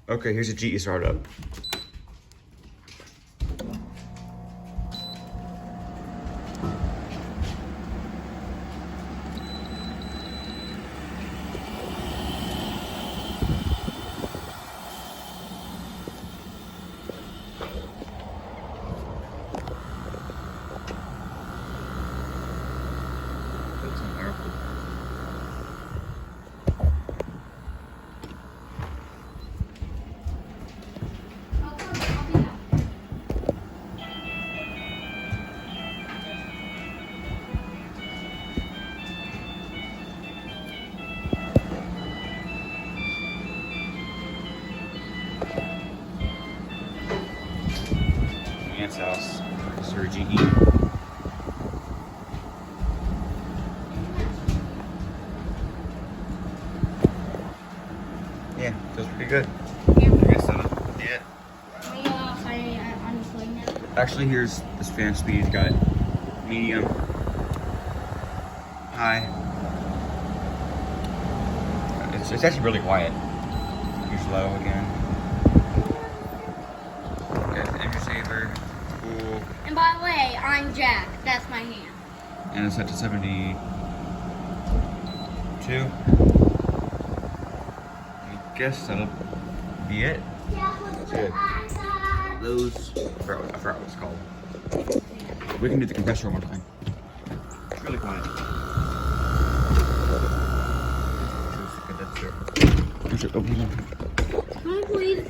Okay, here's a GE startup. That's so powerful. Aunt's house. This is her GE. Yeah, feels pretty good. I guess that'll be it. Actually, here's this fan speed. He's got medium, high. It's actually really quiet. Here's low again. Got energy saver, cool. And by the way, I'm Jack. That's my hand. And it's set to 72. I guess that'll be it. That's it. Those, I forgot what it's called. We can do the compressor one more time. It's really quiet. Open it up. Can I please?